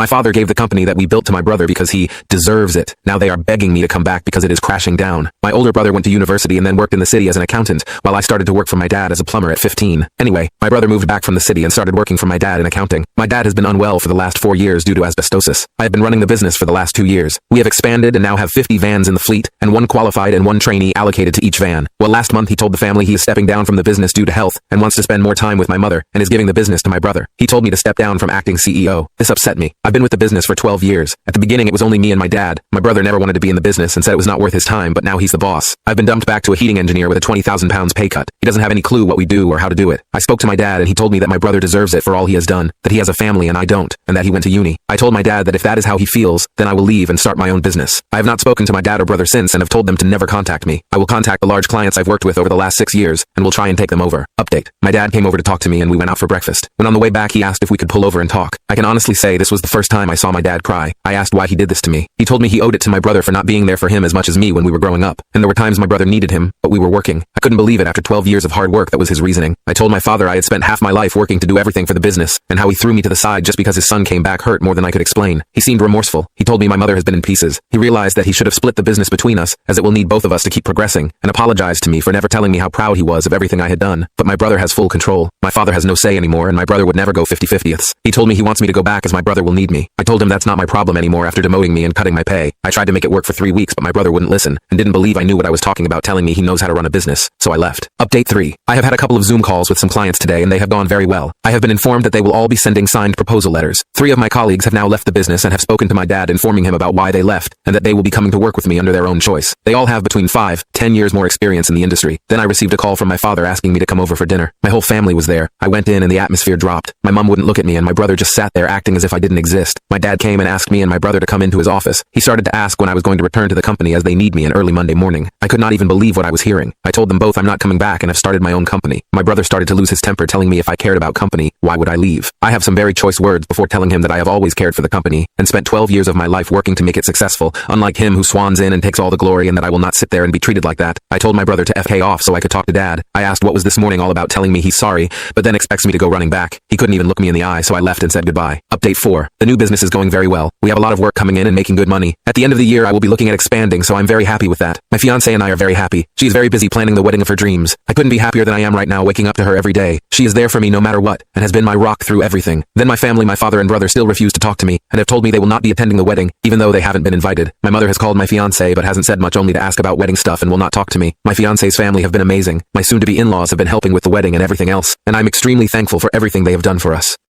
My father gave the company that we built to my brother because he deserves it. Now they are begging me to come back because it is crashing down. My older brother went to university and then worked in the city as an accountant, while I started to work for my dad as a plumber at 15. Anyway, my brother moved back from the city and started working for my dad in accounting. My dad has been unwell for the last 4 years due to asbestosis. I have been running the business for the last 2 years. We have expanded and now have 50 vans in the fleet, and 1 qualified and 1 trainee allocated to each van. Well, last month he told the family he is stepping down from the business due to health and wants to spend more time with my mother and is giving the business to my brother. He told me to step down from acting CEO. This upset me. I've been with the business for 12 years. At the beginning it was only me and my dad. My brother never wanted to be in the business and said it was not worth his time, but now he's the boss. I've been dumped back to a heating engineer with a £20,000 pay cut. He doesn't have any clue what we do or how to do it. I spoke to my dad and he told me that my brother deserves it for all he has done, that he has a family and I don't, and that he went to uni. I told my dad that if that is how he feels, then I will leave and start my own business. I have not spoken to my dad or brother since and have told them to never contact me. I will contact the large clients I've worked with over the last 6 years and will try and take them over. Update. My dad came over to talk to me and we went out for breakfast. When on the way back he asked if we could pull over and talk. I can honestly say this was the first time I saw my dad cry. I asked why he did this to me. He told me he owed it to my brother for not being there for him as much as me when we were growing up. And there were times my brother needed him, but we were working. I couldn't believe it after 12 years of hard work that was his reasoning. I told my father I had spent half my life working to do everything for the business, and how he threw me to the side just because his son came back hurt more than I could explain. He seemed remorseful. He told me my mother has been in pieces. He realized that he should have split the business between us, as it will need both of us to keep progressing, and apologized to me for never telling me how proud he was of everything I had done. But my brother has full control. My father has no say anymore, and my brother would never go 50-50ths. He told me he wants me to go back as my brother will need me. I told him that's not my problem anymore after demoting me and cutting my pay. I tried to make it work for 3 weeks, but my brother wouldn't listen, and didn't believe I knew what I was talking about telling me he knows how to run a business, so I left. Update 3. I have had a couple of Zoom calls with some clients today and they have gone very well. I have been informed that they will all be sending signed proposal letters. 3 of my colleagues have now left the business and have spoken to my dad informing him about why they left, and that they will be coming to work with me under their own choice. They all have between 5-10 years more experience in the industry. Then I received a call from my father asking me to come over for dinner. My whole family was there. I went in and the atmosphere dropped. My mom wouldn't look at me and my brother just sat there acting as if I didn't exist. My dad came and asked me and my brother to come into his office. He started to ask when I was going to return to the company as they need me in early Monday morning. I could not even believe what I was hearing. I told them both I'm not coming back and have started my own company. My brother started to lose his temper, telling me if I cared about company, why would I leave? I have some very choice words before telling him that I have always cared for the company and spent 12 years of my life working to make it successful, unlike him who swans in and takes all the glory, and that I will not sit there and be treated like that. I told my brother to FK off so I could talk to dad. I asked what was this morning all about, telling me he's sorry, but then expects me to go running back. He couldn't even look me in the eye, so I left and said goodbye. Update 4. The new business is going very well. We have a lot of work coming in and making good money. At the end of the year I will be looking at expanding, so I'm very happy with that. My fiancé and I are very happy. She is very busy planning the wedding of her dreams. I couldn't be happier than I am right now, waking up to her every day. She is there for me no matter what, and has been my rock through everything. Then my family, my father and brother, still refuse to talk to me, and have told me they will not be attending the wedding, even though they haven't been invited. My mother has called my fiancé but hasn't said much, only to ask about wedding stuff, and will not talk to me. My fiancé's family have been amazing. My soon-to-be in-laws have been helping with the wedding and everything else, and I'm extremely thankful for everything they have done for us.